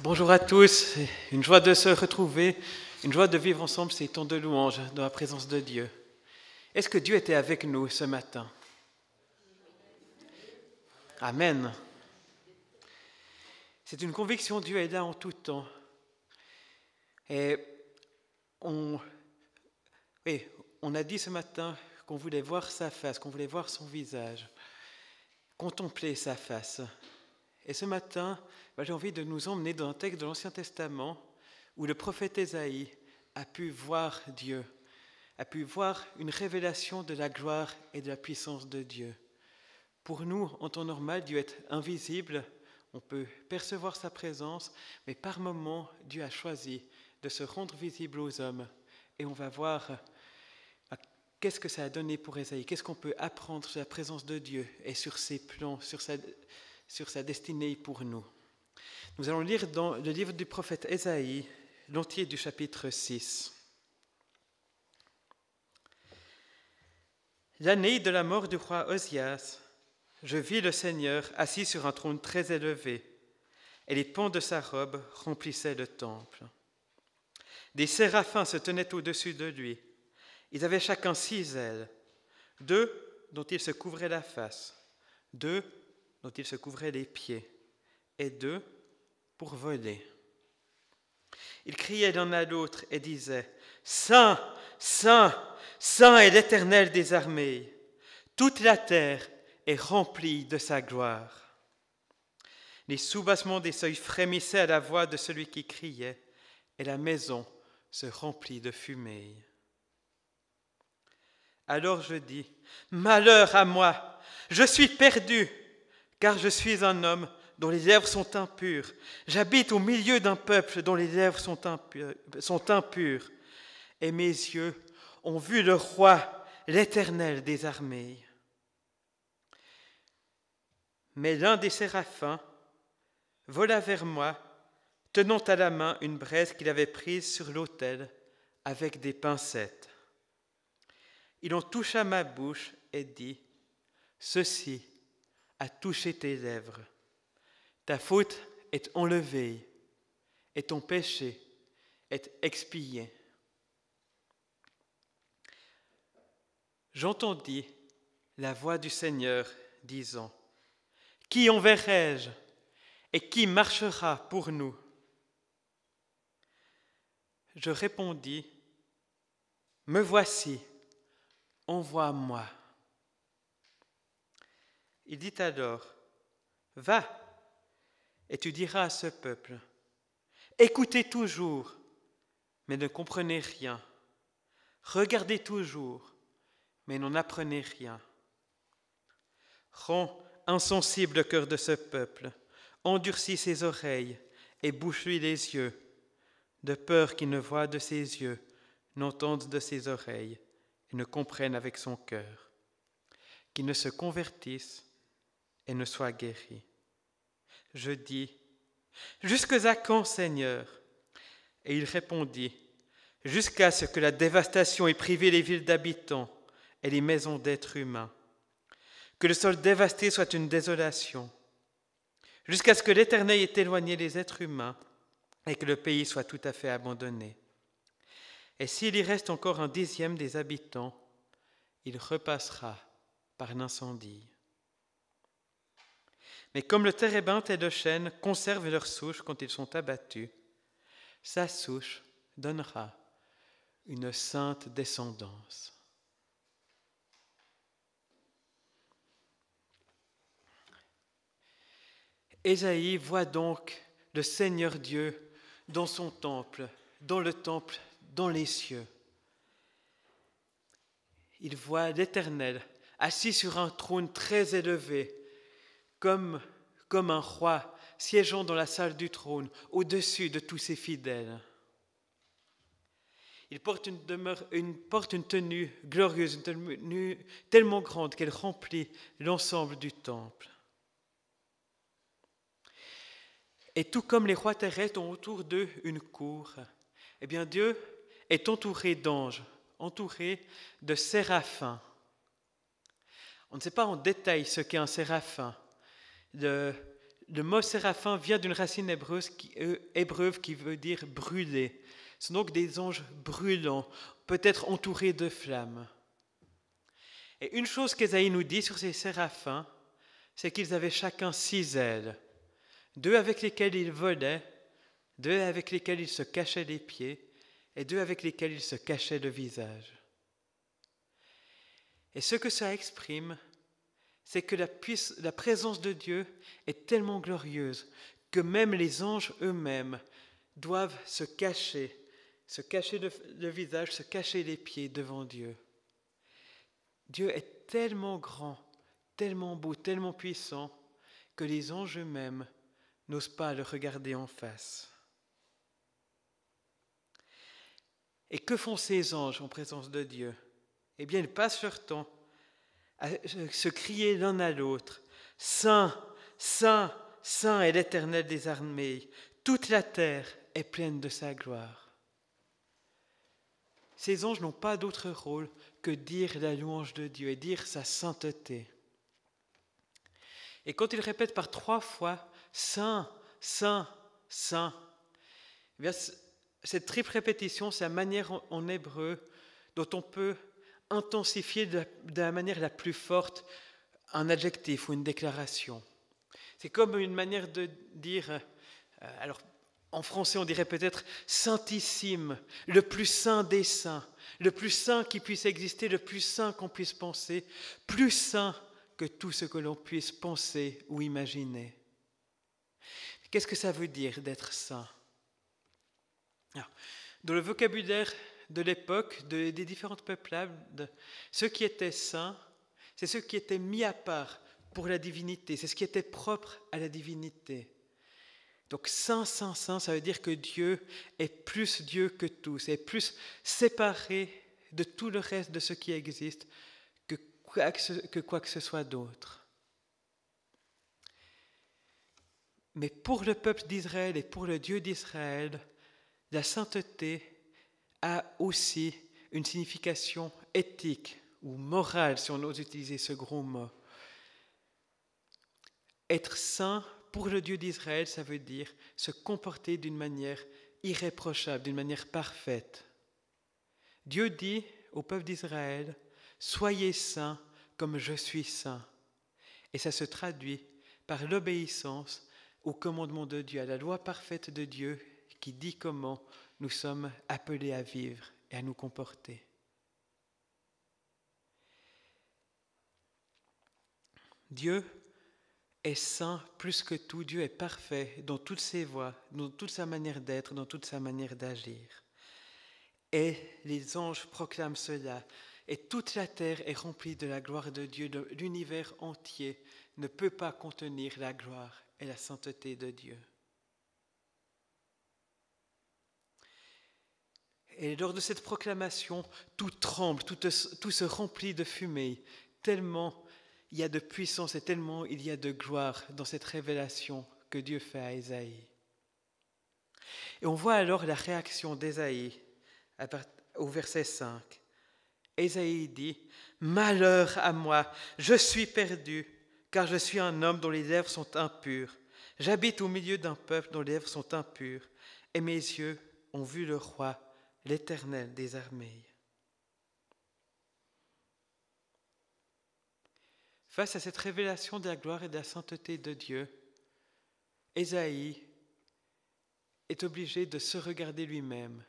Bonjour à tous, c'est une joie de se retrouver, une joie de vivre ensemble ces temps de louange dans la présence de Dieu. Est-ce que Dieu était avec nous ce matin? Amen. C'est une conviction, Dieu est là en tout temps. Et on a dit ce matin qu'on voulait voir sa face, qu'on voulait voir son visage, contempler sa face. Et ce matin, j'ai envie de nous emmener dans un texte de l'Ancien Testament où le prophète Ésaïe a pu voir Dieu, a pu voir une révélation de la gloire et de la puissance de Dieu. Pour nous, en temps normal, Dieu est invisible, on peut percevoir sa présence, mais par moments, Dieu a choisi de se rendre visible aux hommes. Et on va voir qu'est-ce que ça a donné pour Ésaïe, qu'est-ce qu'on peut apprendre sur la présence de Dieu et sur ses plans, sur sa destinée pour nous. Nous allons lire dans le livre du prophète Ésaïe, l'entier du chapitre 6. L'année de la mort du roi Osias, je vis le Seigneur assis sur un trône très élevé, et les pans de sa robe remplissaient le temple. Des séraphins se tenaient au-dessus de lui. Ils avaient chacun 6 ailes, 2 dont ils se couvraient la face, 2 dont ils se couvraient les pieds, et 2 pour voler. Ils criaient l'un à l'autre et disaient « Saint, Saint, Saint est l'Éternel des armées. Toute la terre est remplie de sa gloire. » Les soubassements des seuils frémissaient à la voix de celui qui criait, et la maison se remplit de fumée. Alors je dis « Malheur à moi, je suis perdu, car je suis un homme dont les lèvres sont impures. J'habite au milieu d'un peuple dont les lèvres sont impures. Et mes yeux ont vu le roi, l'Éternel des armées. » Mais l'un des séraphins vola vers moi, tenant à la main une braise qu'il avait prise sur l'autel avec des pincettes. Il en toucha ma bouche et dit « Ceci a touché tes lèvres. Ta faute est enlevée et ton péché est expié. » J'entendis la voix du Seigneur disant « Qui enverrai-je et qui marchera pour nous ?» Je répondis « Me voici, envoie-moi. » Il dit alors « Va, et tu diras à ce peuple, écoutez toujours, mais ne comprenez rien. Regardez toujours, mais n'en apprenez rien. Rends insensible le cœur de ce peuple, endurcis ses oreilles et bouche-lui les yeux, de peur qu'il ne voie de ses yeux, n'entende de ses oreilles et ne comprenne avec son cœur, qu'il ne se convertisse et ne soit guéri. Je dis, « Jusqu'à quand, Seigneur ?» Et il répondit, « Jusqu'à ce que la dévastation ait privé les villes d'habitants et les maisons d'êtres humains, que le sol dévasté soit une désolation, jusqu'à ce que l'Éternel ait éloigné les êtres humains et que le pays soit tout à fait abandonné. Et s'il y reste encore 1/10 des habitants, il repassera par l'incendie. Mais comme le térébinthe et le chêne conservent leur souche quand ils sont abattus, sa souche donnera une sainte descendance. » Ésaïe voit donc le Seigneur Dieu dans son temple, dans le temple, dans les cieux. Il voit l'Éternel assis sur un trône très élevé, comme un roi siégeant dans la salle du trône, au-dessus de tous ses fidèles. Il porte une tenue glorieuse, une tenue tellement grande qu'elle remplit l'ensemble du temple. Et tout comme les rois terrestres ont autour d'eux une cour, eh bien Dieu est entouré d'anges, entouré de séraphins. On ne sait pas en détail ce qu'est un séraphin. Le mot séraphin vient d'une racine hébreu qui veut dire brûler. Ce sont donc des anges brûlants, peut-être entourés de flammes. Et une chose qu'Ésaïe nous dit sur ces séraphins, c'est qu'ils avaient chacun 6 ailes, 2 avec lesquelles ils volaient, 2 avec lesquelles ils se cachaient les pieds, et 2 avec lesquelles ils se cachaient le visage. Et ce que ça exprime, c'est que la présence de Dieu est tellement glorieuse que même les anges eux-mêmes doivent se cacher le visage, se cacher les pieds devant Dieu. Dieu est tellement grand, tellement beau, tellement puissant que les anges eux-mêmes n'osent pas le regarder en face. Et que font ces anges en présence de Dieu? Eh bien, ils passent leur temps à se crier l'un à l'autre. Saint, Saint, Saint est l'Éternel des armées. Toute la terre est pleine de sa gloire. Ces anges n'ont pas d'autre rôle que dire la louange de Dieu et dire sa sainteté. Et quand ils répètent par 3 fois Saint, Saint, Saint, eh bien, cette triple répétition, c'est la manière en hébreu dont on peut intensifier de la manière la plus forte un adjectif ou une déclaration. C'est comme une manière de dire, alors en français on dirait peut-être saintissime, le plus saint des saints, le plus saint qui puisse exister, le plus saint qu'on puisse penser, plus saint que tout ce que l'on puisse penser ou imaginer. Qu'est-ce que ça veut dire d'être saint? Alors, dans le vocabulaire de l'époque, des différentes peuplades, ceux qui étaient saints, c'est ceux qui étaient mis à part pour la divinité, c'est ce qui était propre à la divinité. Donc saint, saint, saint, ça veut dire que Dieu est plus Dieu que tous, est plus séparé de tout le reste de ce qui existe que quoi que ce soit d'autre. Mais pour le peuple d'Israël et pour le Dieu d'Israël, la sainteté a aussi une signification éthique ou morale, si on ose utiliser ce gros mot. Être saint pour le Dieu d'Israël, ça veut dire se comporter d'une manière irréprochable, d'une manière parfaite. Dieu dit au peuple d'Israël, « Soyez saints comme je suis saint ». Et ça se traduit par l'obéissance au commandement de Dieu, à la loi parfaite de Dieu qui dit comment nous sommes appelés à vivre et à nous comporter. Dieu est saint plus que tout, Dieu est parfait dans toutes ses voies, dans toute sa manière d'être, dans toute sa manière d'agir. Et les anges proclament cela, et toute la terre est remplie de la gloire de Dieu, l'univers entier ne peut pas contenir la gloire et la sainteté de Dieu. Et lors de cette proclamation, tout tremble, tout se remplit de fumée, tellement il y a de puissance et tellement il y a de gloire dans cette révélation que Dieu fait à Ésaïe. Et on voit alors la réaction d'Ésaïe au verset 5. Ésaïe dit « Malheur à moi, je suis perdu, car je suis un homme dont les lèvres sont impures. J'habite au milieu d'un peuple dont les lèvres sont impures, et mes yeux ont vu le roi, l'Éternel des armées. » Face à cette révélation de la gloire et de la sainteté de Dieu, Ésaïe est obligé de se regarder lui-même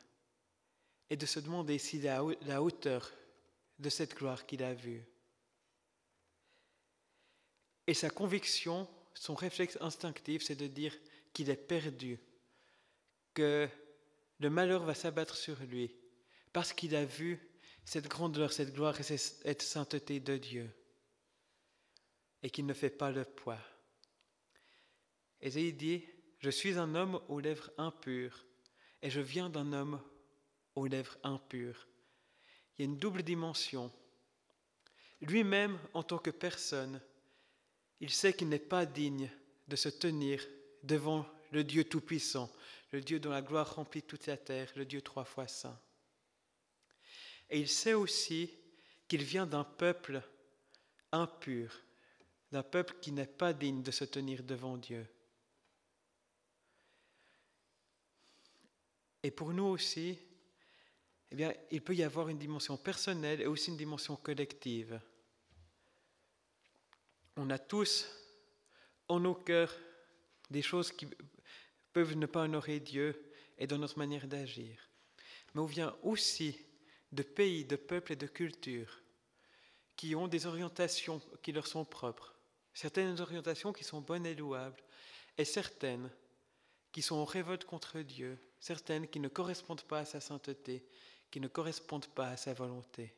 et de se demander s'il a la hauteur de cette gloire qu'il a vue. Et sa conviction, son réflexe instinctif, c'est de dire qu'il est perdu, que le malheur va s'abattre sur lui, parce qu'il a vu cette grandeur, cette gloire et cette sainteté de Dieu, et qu'il ne fait pas le poids. Ésaïe dit, « Je suis un homme aux lèvres impures, et je viens d'un homme aux lèvres impures. » Il y a une double dimension. Lui-même, en tant que personne, il sait qu'il n'est pas digne de se tenir devant le Dieu Tout-Puissant, le Dieu dont la gloire remplit toute la terre, le Dieu 3 fois saint. Et il sait aussi qu'il vient d'un peuple impur, d'un peuple qui n'est pas digne de se tenir devant Dieu. Et pour nous aussi, eh bien, il peut y avoir une dimension personnelle et aussi une dimension collective. On a tous en nos cœurs des choses qui peuvent ne pas honorer Dieu et dans notre manière d'agir. Mais on vient aussi de pays, de peuples et de cultures qui ont des orientations qui leur sont propres. Certaines orientations qui sont bonnes et louables, et certaines qui sont en révolte contre Dieu, certaines qui ne correspondent pas à sa sainteté, qui ne correspondent pas à sa volonté.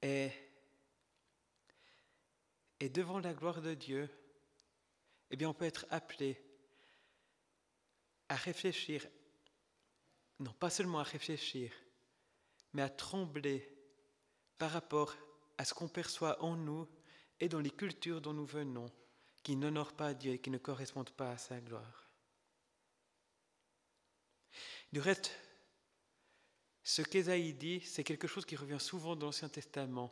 Et devant la gloire de Dieu, eh bien, on peut être appelé à réfléchir, non pas seulement à réfléchir, mais à trembler par rapport à ce qu'on perçoit en nous et dans les cultures dont nous venons, qui n'honorent pas Dieu et qui ne correspondent pas à sa gloire. Du reste, ce qu'Ésaïe dit, c'est quelque chose qui revient souvent dans l'Ancien Testament,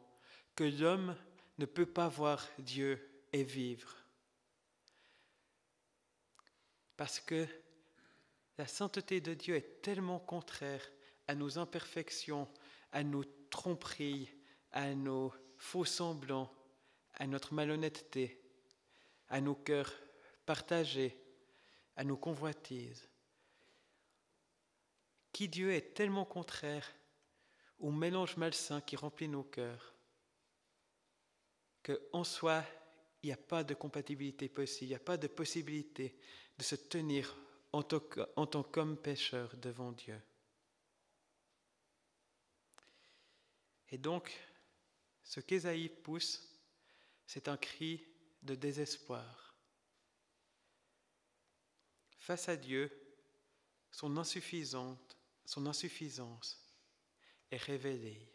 que l'homme ne peut pas voir Dieu et vivre. Parce que la sainteté de Dieu est tellement contraire à nos imperfections, à nos tromperies, à nos faux semblants, à notre malhonnêteté, à nos cœurs partagés, à nos convoitises. Qui Dieu est tellement contraire au mélange malsain qui remplit nos cœurs, qu'en soi, il n'y a pas de compatibilité possible, il n'y a pas de possibilité de se tenir en tant qu'homme pécheur devant Dieu. Et donc, ce qu'Ésaïe pousse, c'est un cri de désespoir. Face à Dieu, son insuffisance est révélée.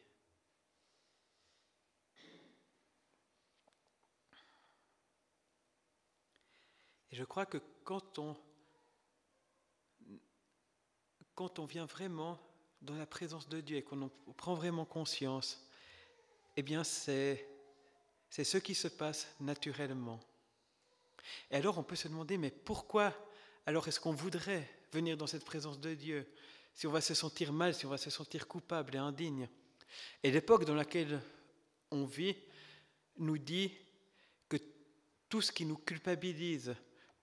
Et je crois que quand on vient vraiment dans la présence de Dieu et qu'on en prend vraiment conscience, eh bien c'est ce qui se passe naturellement. Et alors on peut se demander, mais pourquoi alors est-ce qu'on voudrait venir dans cette présence de Dieu si on va se sentir mal, si on va se sentir coupable et indigne? Et l'époque dans laquelle on vit nous dit que tout ce qui nous culpabilise,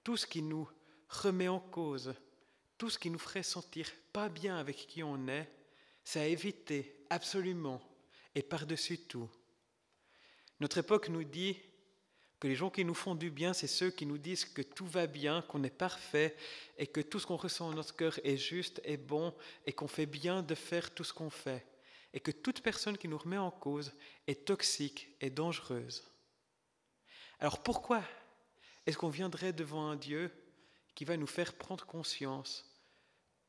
tout ce qui nous remet en cause, tout ce qui nous ferait sentir pas bien avec qui on est, c'est à éviter absolument et par-dessus tout. Notre époque nous dit que les gens qui nous font du bien, c'est ceux qui nous disent que tout va bien, qu'on est parfait et que tout ce qu'on ressent dans notre cœur est juste et bon et qu'on fait bien de faire tout ce qu'on fait et que toute personne qui nous remet en cause est toxique et dangereuse. Alors pourquoi est-ce qu'on viendrait devant un Dieu qui va nous faire prendre conscience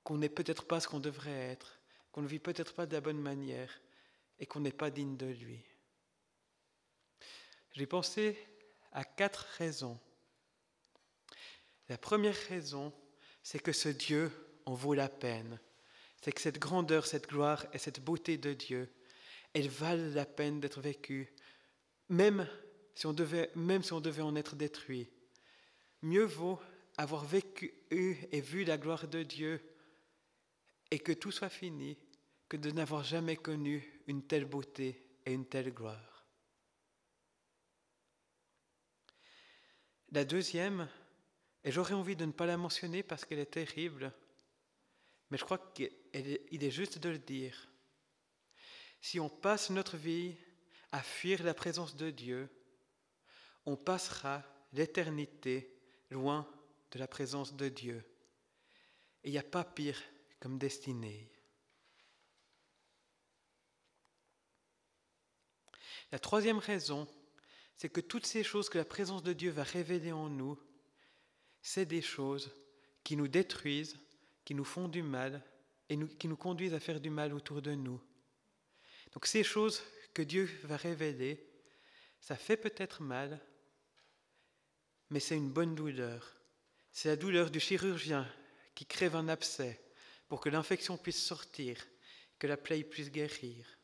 qu'on n'est peut-être pas ce qu'on devrait être, qu'on ne vit peut-être pas de la bonne manière et qu'on n'est pas digne de lui? J'ai pensé à 4 raisons. La première raison, c'est que ce Dieu en vaut la peine. C'est que cette grandeur, cette gloire et cette beauté de Dieu, elles valent la peine d'être vécues, même si on devait en être détruit. Mieux vaut avoir vécu et vu la gloire de Dieu et que tout soit fini que de n'avoir jamais connu une telle beauté et une telle gloire. La deuxième, et j'aurais envie de ne pas la mentionner parce qu'elle est terrible, mais je crois qu'il est juste de le dire. Si on passe notre vie à fuir la présence de Dieu, on passera l'éternité loin de la présence de Dieu. Et il n'y a pas pire comme destinée. La troisième raison, c'est que toutes ces choses que la présence de Dieu va révéler en nous, c'est des choses qui nous détruisent, qui nous font du mal et qui nous conduisent à faire du mal autour de nous. Donc ces choses que Dieu va révéler, ça fait peut-être mal, mais c'est une bonne douleur. C'est la douleur du chirurgien qui crève un abcès pour que l'infection puisse sortir, que la plaie puisse guérir.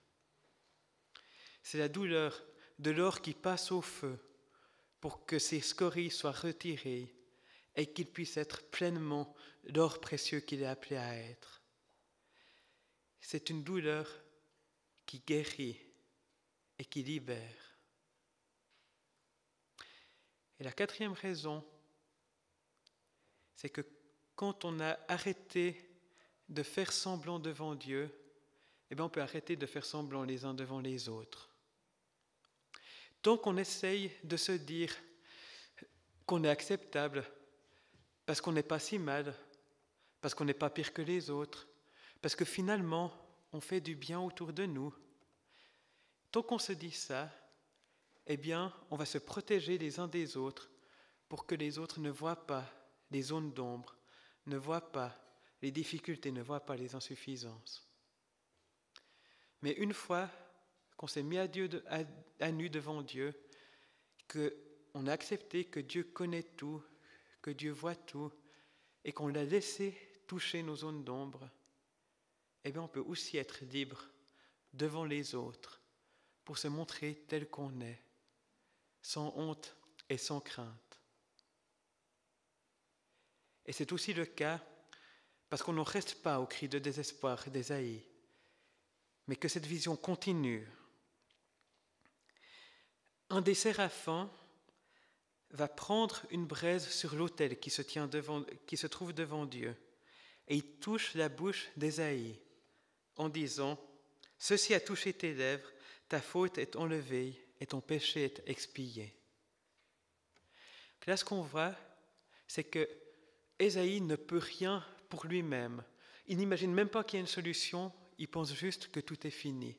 C'est la douleur de l'or qui passe au feu pour que ses scories soient retirées et qu'il puisse être pleinement l'or précieux qu'il est appelé à être. C'est une douleur qui guérit et qui libère. Et la quatrième raison, c'est que quand on a arrêté de faire semblant devant Dieu, on peut arrêter de faire semblant les uns devant les autres. Tant qu'on essaye de se dire qu'on est acceptable, parce qu'on n'est pas si mal, parce qu'on n'est pas pire que les autres, parce que finalement, on fait du bien autour de nous. Tant qu'on se dit ça, on va se protéger les uns des autres pour que les autres ne voient pas les zones d'ombre, ne voient pas les difficultés, ne voient pas les insuffisances. Mais une fois qu'on s'est mis à nu devant Dieu, qu'on a accepté que Dieu connaît tout, que Dieu voit tout, et qu'on l'a laissé toucher nos zones d'ombre, on peut aussi être libre devant les autres pour se montrer tel qu'on est, sans honte et sans crainte. Et c'est aussi le cas parce qu'on n'en reste pas au cri de désespoir d'Ésaïe, mais que cette vision continue. Un des séraphins va prendre une braise sur l'autel qui se trouve devant Dieu, et il touche la bouche d'Ésaïe en disant « Ceci a touché tes lèvres, ta faute est enlevée et ton péché est expié. » Là, ce qu'on voit, c'est que Ésaïe ne peut rien pour lui-même. Il n'imagine même pas qu'il y a une solution, il pense juste que tout est fini.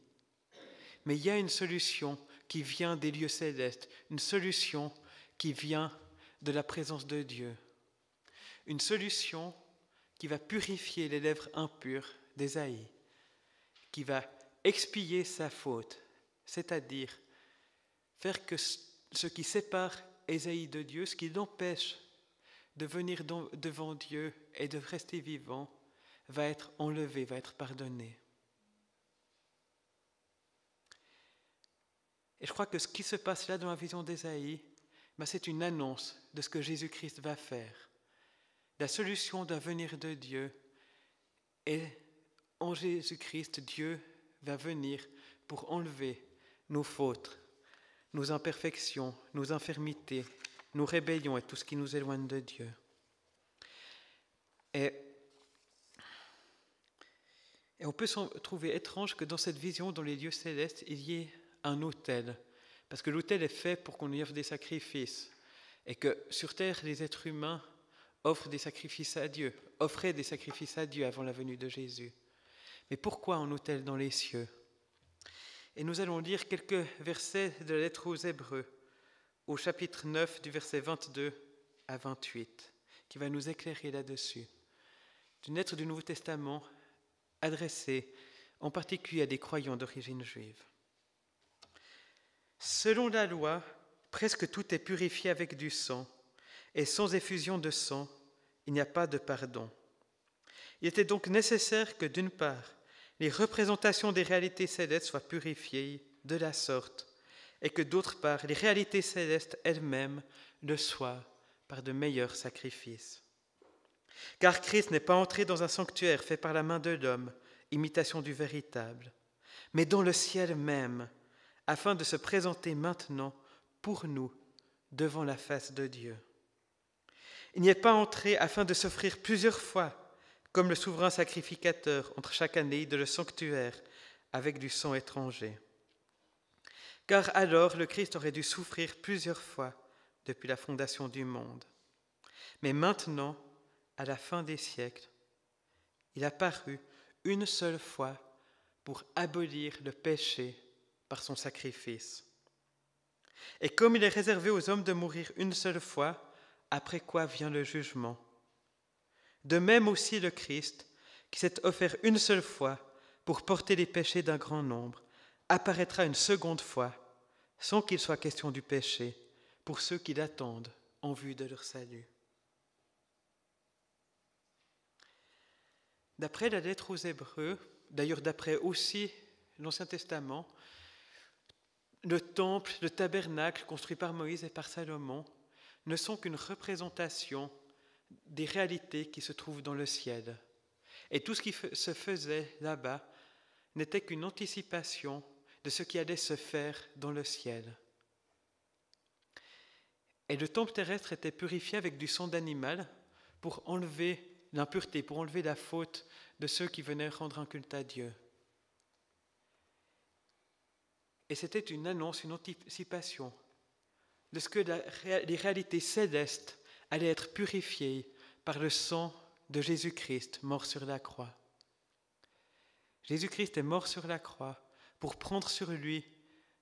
Mais il y a une solution qui vient des lieux célestes, une solution qui vient de la présence de Dieu. Une solution qui va purifier les lèvres impures d'Ésaïe, qui va expier sa faute, c'est-à-dire faire que ce qui sépare Ésaïe de Dieu, ce qui l'empêche de venir devant Dieu et de rester vivant, va être enlevé, va être pardonné. Et je crois que ce qui se passe là dans la vision d'Ésaïe, c'est une annonce de ce que Jésus-Christ va faire. La solution doit venir de Dieu. Et en Jésus-Christ, Dieu va venir pour enlever nos fautes, nos imperfections, nos infirmités, nos rébellions et tout ce qui nous éloigne de Dieu. Et on peut se trouver étrange que dans cette vision, dans les lieux célestes, il y ait un autel. Parce que l'autel est fait pour qu'on y offre des sacrifices. Et que sur terre, les êtres humains offraient des sacrifices à Dieu avant la venue de Jésus. Mais pourquoi un autel dans les cieux ? Et nous allons lire quelques versets de la lettre aux Hébreux, au chapitre 9, du verset 22 à 28, qui va nous éclairer là-dessus. Une lettre du Nouveau Testament adressée en particulier à des croyants d'origine juive. Selon la loi, presque tout est purifié avec du sang, et sans effusion de sang, il n'y a pas de pardon. Il était donc nécessaire que, d'une part, les représentations des réalités célestes soient purifiées de la sorte, et que, d'autre part, les réalités célestes elles-mêmes le soient par de meilleurs sacrifices. Car Christ n'est pas entré dans un sanctuaire fait par la main de l'homme, imitation du véritable, mais dans le ciel même, afin de se présenter maintenant pour nous devant la face de Dieu. Il n'y est pas entré afin de s'offrir plusieurs fois, comme le souverain sacrificateur entre chaque année de le sanctuaire avec du sang étranger. Car alors le Christ aurait dû souffrir plusieurs fois depuis la fondation du monde. Mais maintenant, à la fin des siècles, il a paru une seule fois pour abolir le péché par son sacrifice. Et comme il est réservé aux hommes de mourir une seule fois, après quoi vient le jugement. De même aussi le Christ, qui s'est offert une seule fois pour porter les péchés d'un grand nombre, apparaîtra une seconde fois, sans qu'il soit question du péché, pour ceux qui l'attendent en vue de leur salut. D'après la lettre aux Hébreux, d'ailleurs d'après aussi l'Ancien Testament, le temple, le tabernacle construit par Moïse et par Salomon ne sont qu'une représentation des réalités qui se trouvent dans le ciel. Et tout ce qui se faisait là-bas n'était qu'une anticipation de ce qui allait se faire dans le ciel. Et le temple terrestre était purifié avec du sang d'animal pour enlever l'impureté, pour enlever la faute de ceux qui venaient rendre un culte à Dieu. Et c'était une annonce, une anticipation de ce que les réalités célestes allaient être purifiées par le sang de Jésus-Christ, mort sur la croix. Jésus-Christ est mort sur la croix pour prendre sur lui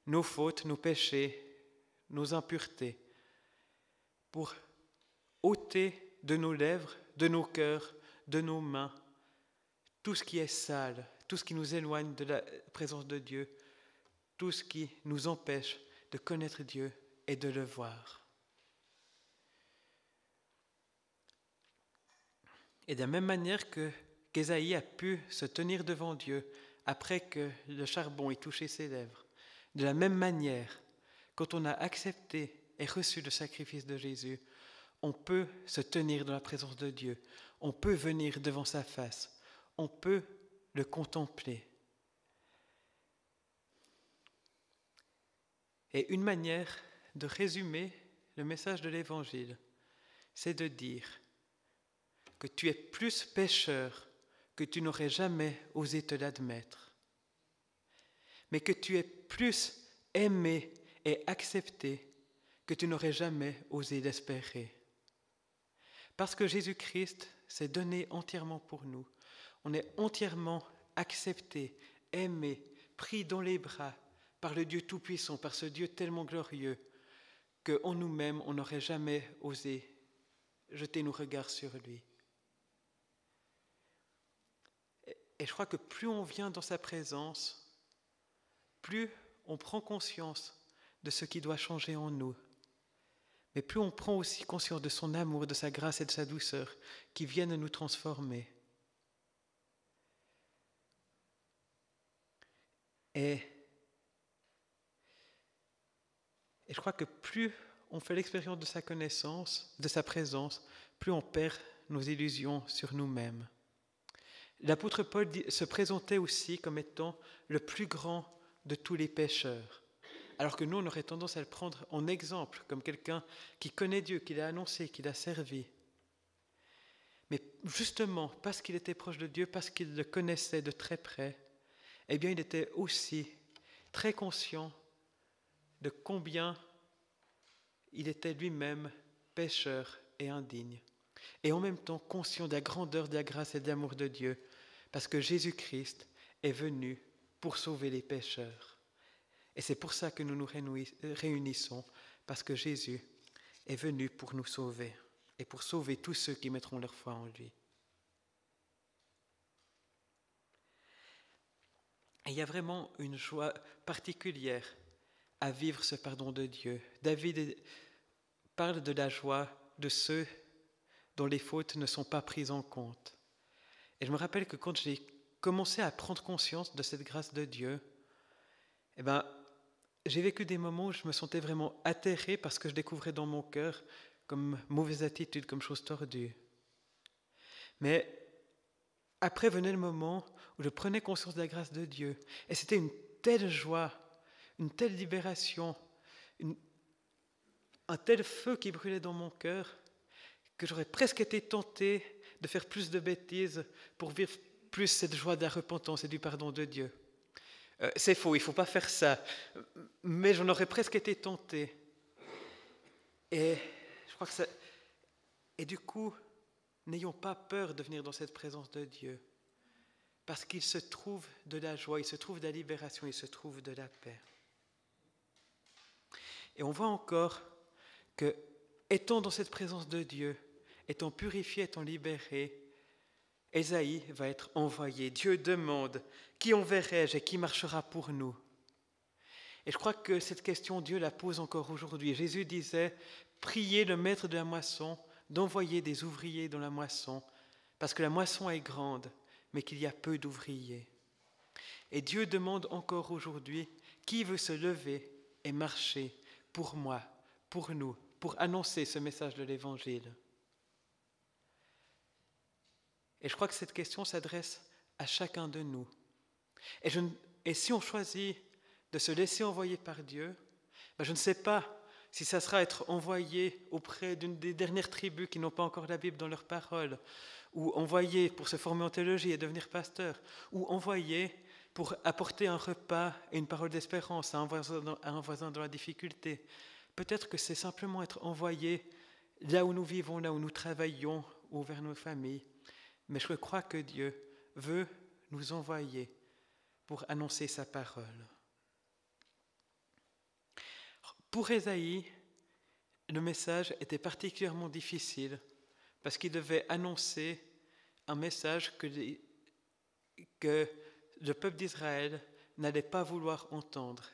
nos fautes, nos péchés, nos impuretés, pour ôter de nos lèvres, de nos cœurs, de nos mains, tout ce qui est sale, tout ce qui nous éloigne de la présence de Dieu, tout ce qui nous empêche de connaître Dieu et de le voir. Et de la même manière qu'Ésaïe a pu se tenir devant Dieu après que le charbon ait touché ses lèvres, de la même manière, quand on a accepté et reçu le sacrifice de Jésus, on peut se tenir dans la présence de Dieu, on peut venir devant sa face, on peut le contempler. Et une manière de résumer le message de l'Évangile, c'est de dire que tu es plus pécheur que tu n'aurais jamais osé te l'admettre, mais que tu es plus aimé et accepté que tu n'aurais jamais osé l'espérer. Parce que Jésus-Christ s'est donné entièrement pour nous, on est entièrement accepté, aimé, pris dans les bras par le Dieu Tout-Puissant, par ce Dieu tellement glorieux qu'en nous-mêmes, on n'aurait jamais osé jeter nos regards sur lui. Et je crois que plus on vient dans sa présence, plus on prend conscience de ce qui doit changer en nous. Mais plus on prend aussi conscience de son amour, de sa grâce et de sa douceur qui viennent nous transformer. Et je crois que plus on fait l'expérience de sa connaissance, de sa présence, plus on perd nos illusions sur nous-mêmes. L'apôtre Paul se présentait aussi comme étant le plus grand de tous les pécheurs, alors que nous, on aurait tendance à le prendre en exemple, comme quelqu'un qui connaît Dieu, qui l'a annoncé, qui l'a servi. Mais justement, parce qu'il était proche de Dieu, parce qu'il le connaissait de très près, eh bien, il était aussi très conscient de combien il était lui-même pécheur et indigne. Et en même temps conscient de la grandeur de la grâce et de l'amour de Dieu, parce que Jésus-Christ est venu pour sauver les pécheurs. Et c'est pour ça que nous nous réunissons, parce que Jésus est venu pour nous sauver, et pour sauver tous ceux qui mettront leur foi en lui. Et il y a vraiment une joie particulière à vivre ce pardon de Dieu. David parle de la joie de ceux dont les fautes ne sont pas prises en compte. Et je me rappelle que quand j'ai commencé à prendre conscience de cette grâce de Dieu, j'ai vécu des moments où je me sentais vraiment atterré parce que je découvrais dans mon cœur comme mauvaise attitude, comme chose tordue. Mais après venait le moment où je prenais conscience de la grâce de Dieu. Et c'était une telle joie, une telle libération, un tel feu qui brûlait dans mon cœur que j'aurais presque été tenté de faire plus de bêtises pour vivre plus cette joie de la repentance et du pardon de Dieu. C'est faux, il ne faut pas faire ça. Mais j'en aurais presque été tenté. Et je crois que ça... Et du coup, n'ayons pas peur de venir dans cette présence de Dieu. Parce qu'il se trouve de la joie, il se trouve de la libération, il se trouve de la paix. Et on voit encore que, étant dans cette présence de Dieu, étant purifié, étant libéré, Ésaïe va être envoyé. Dieu demande, qui enverrai-je et qui marchera pour nous? Et je crois que cette question, Dieu la pose encore aujourd'hui. Jésus disait, priez le maître de la moisson d'envoyer des ouvriers dans la moisson, parce que la moisson est grande, mais qu'il y a peu d'ouvriers. Et Dieu demande encore aujourd'hui, qui veut se lever et marcher pour moi, pour nous, pour annoncer ce message de l'Évangile? Et je crois que cette question s'adresse à chacun de nous. Et si on choisit de se laisser envoyer par Dieu, je ne sais pas si ça sera être envoyé auprès d'une des dernières tribus qui n'ont pas encore la Bible dans leurs paroles, ou envoyé pour se former en théologie et devenir pasteur, ou envoyé pour apporter un repas et une parole d'espérance à un voisin dans la difficulté. Peut-être que c'est simplement être envoyé là où nous vivons, là où nous travaillons, ou vers nos familles. Mais je crois que Dieu veut nous envoyer pour annoncer sa parole. Pour Ésaïe, le message était particulièrement difficile parce qu'il devait annoncer un message que le peuple d'Israël n'allait pas vouloir entendre.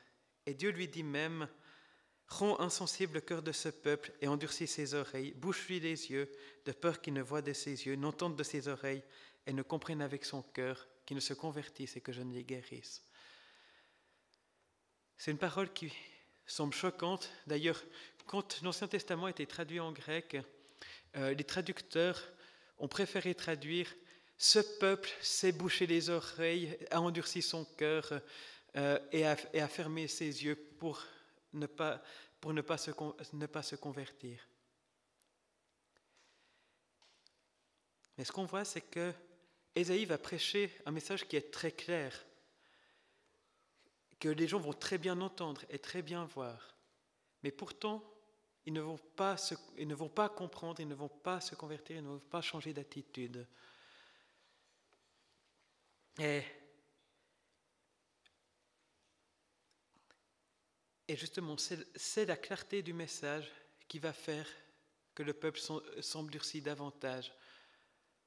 Et Dieu lui dit même « Rends insensible le cœur de ce peuple et endurcis ses oreilles, bouche-lui les yeux, de peur qu'il ne voie de ses yeux, n'entende de ses oreilles et ne comprenne avec son cœur, qu'il ne se convertisse et que je ne les guérisse. » C'est une parole qui semble choquante. D'ailleurs, quand l'Ancien Testament a été traduit en grec, les traducteurs ont préféré traduire « Ce peuple s'est bouché les oreilles, a endurci son cœur et a fermé ses yeux pour ne pas se convertir. » Mais ce qu'on voit, c'est que Ésaïe va prêcher un message qui est très clair, que les gens vont très bien entendre et très bien voir. Mais pourtant, ils ne vont pas comprendre, ils ne vont pas se convertir, ils ne vont pas changer d'attitude. Et justement, c'est la clarté du message qui va faire que le peuple s'endurcit davantage.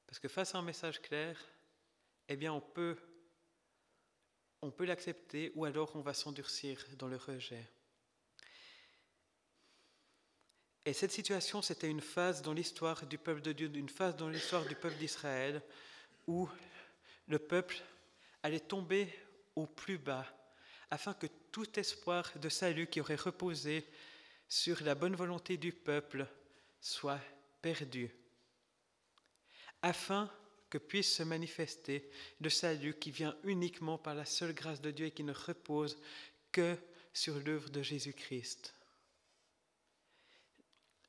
Parce que face à un message clair, eh bien on peut l'accepter ou alors on va s'endurcir dans le rejet. Et cette situation, c'était une phase dans l'histoire du peuple de Dieu, une phase dans l'histoire du peuple d'Israël où le peuple allait tomber au plus bas afin que tout espoir de salut qui aurait reposé sur la bonne volonté du peuple soit perdu. Afin que puisse se manifester le salut qui vient uniquement par la seule grâce de Dieu et qui ne repose que sur l'œuvre de Jésus-Christ.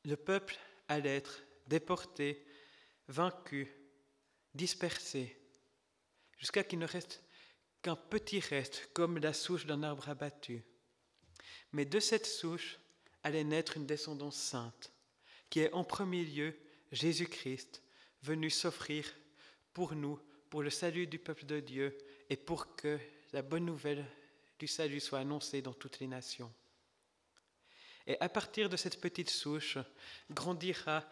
Le peuple allait être déporté, vaincu, dispersé, jusqu'à qu'il ne reste qu'un petit reste, comme la souche d'un arbre abattu. Mais de cette souche allait naître une descendance sainte, qui est en premier lieu Jésus-Christ, venu s'offrir pour nous, pour le salut du peuple de Dieu et pour que la bonne nouvelle du salut soit annoncée dans toutes les nations. Et à partir de cette petite souche grandira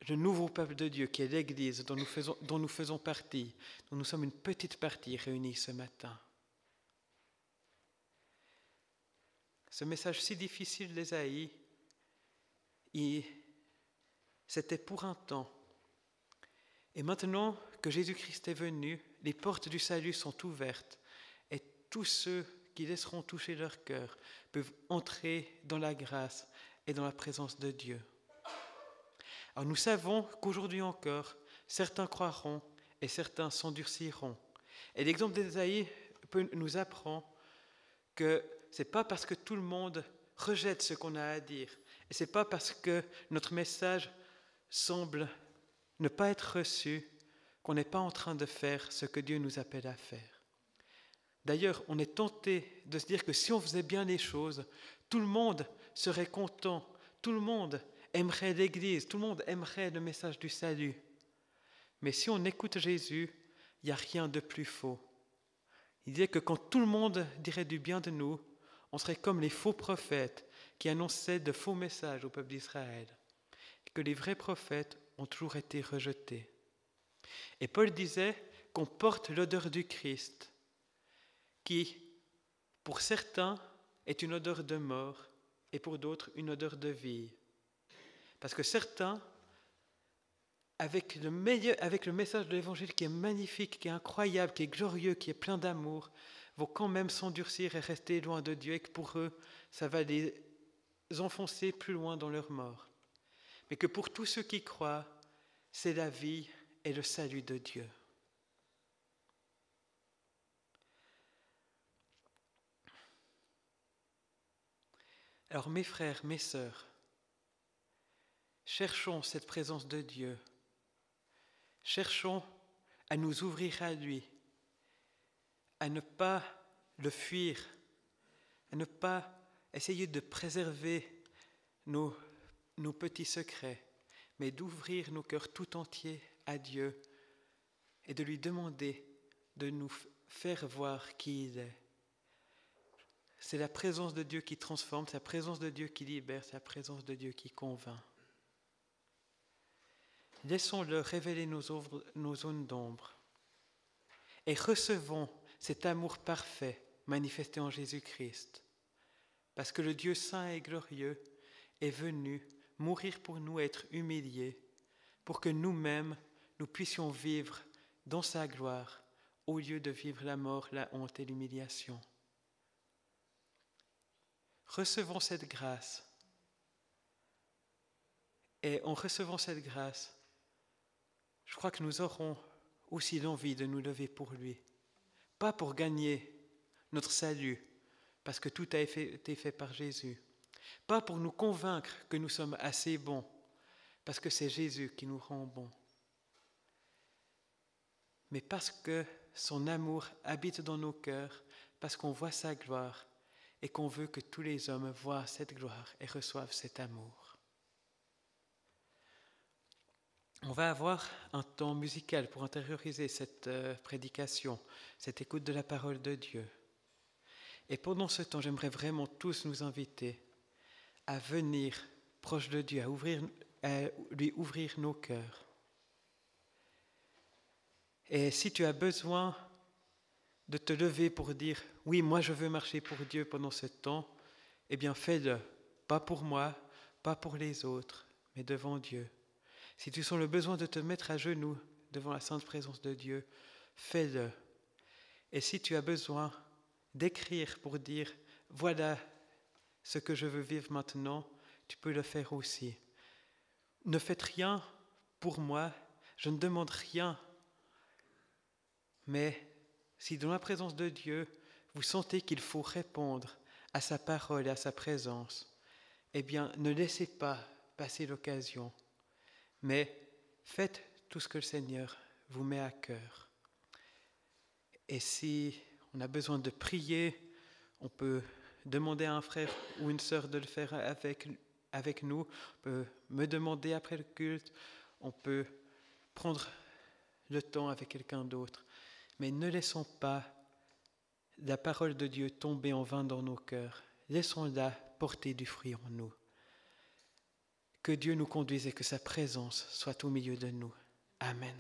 le nouveau peuple de Dieu qui est l'Église dont nous faisons partie, dont nous sommes une petite partie réunie ce matin. Ce message si difficile d'Ésaïe, c'était pour un temps. Et maintenant que Jésus-Christ est venu, les portes du salut sont ouvertes et tous ceux qui laisseront toucher leur cœur peuvent entrer dans la grâce et dans la présence de Dieu. Alors nous savons qu'aujourd'hui encore, certains croiront et certains s'endurciront. Et l'exemple d'Ésaïe nous apprend que ce n'est pas parce que tout le monde rejette ce qu'on a à dire, et ce n'est pas parce que notre message semble ne pas être reçu qu'on n'est pas en train de faire ce que Dieu nous appelle à faire. D'ailleurs, on est tenté de se dire que si on faisait bien les choses, tout le monde serait content, tout le monde aimerait l'Église, tout le monde aimerait le message du salut. Mais si on écoute Jésus, il n'y a rien de plus faux. Il disait que quand tout le monde dirait du bien de nous, on serait comme les faux prophètes qui annonçaient de faux messages au peuple d'Israël, et que les vrais prophètes ont toujours été rejetés. Et Paul disait qu'on porte l'odeur du Christ, qui, pour certains, est une odeur de mort, et pour d'autres, une odeur de vie. Parce que certains, avec le message de l'Évangile qui est magnifique, qui est incroyable, qui est glorieux, qui est plein d'amour, vont quand même s'endurcir et rester loin de Dieu, et que pour eux, ça va les enfoncer plus loin dans leur mort. Mais que pour tous ceux qui croient, c'est la vie et le salut de Dieu. Alors mes frères, mes sœurs, cherchons cette présence de Dieu. Cherchons à nous ouvrir à lui, à ne pas le fuir, à ne pas essayer de préserver nos petits secrets, mais d'ouvrir nos cœurs tout entiers à Dieu et de lui demander de nous faire voir qui il est. C'est la présence de Dieu qui transforme, c'est la présence de Dieu qui libère, c'est la présence de Dieu qui convainc. Laissons-le révéler nos zones d'ombre et recevons cet amour parfait manifesté en Jésus-Christ. Parce que le Dieu saint et glorieux est venu mourir pour nous, être humilié, pour que nous-mêmes, nous puissions vivre dans sa gloire, au lieu de vivre la mort, la honte et l'humiliation. Recevons cette grâce. Et en recevant cette grâce, je crois que nous aurons aussi l'envie de nous lever pour lui. Pas pour gagner notre salut, parce que tout a été fait par Jésus. Pas pour nous convaincre que nous sommes assez bons, parce que c'est Jésus qui nous rend bons. Mais parce que son amour habite dans nos cœurs, parce qu'on voit sa gloire et qu'on veut que tous les hommes voient cette gloire et reçoivent cet amour. On va avoir un temps musical pour intérioriser cette prédication, cette écoute de la parole de Dieu. Et pendant ce temps, j'aimerais vraiment tous nous inviter à venir proche de Dieu, à lui ouvrir nos cœurs. Et si tu as besoin de te lever pour dire « Oui, moi je veux marcher pour Dieu pendant ce temps », eh bien fais-le, pas pour moi, pas pour les autres, mais devant Dieu. Si tu sens le besoin de te mettre à genoux devant la sainte présence de Dieu, fais-le. Et si tu as besoin d'écrire pour dire « Voilà ce que je veux vivre maintenant », tu peux le faire aussi. Ne faites rien pour moi, je ne demande rien. Mais si dans la présence de Dieu, vous sentez qu'il faut répondre à sa parole et à sa présence, eh bien, ne laissez pas passer l'occasion, mais faites tout ce que le Seigneur vous met à cœur. Et si on a besoin de prier, on peut demander à un frère ou une sœur de le faire avec nous, on peut me demander après le culte, on peut prendre le temps avec quelqu'un d'autre. Mais ne laissons pas la parole de Dieu tomber en vain dans nos cœurs. Laissons-la porter du fruit en nous. Que Dieu nous conduise et que sa présence soit au milieu de nous. Amen.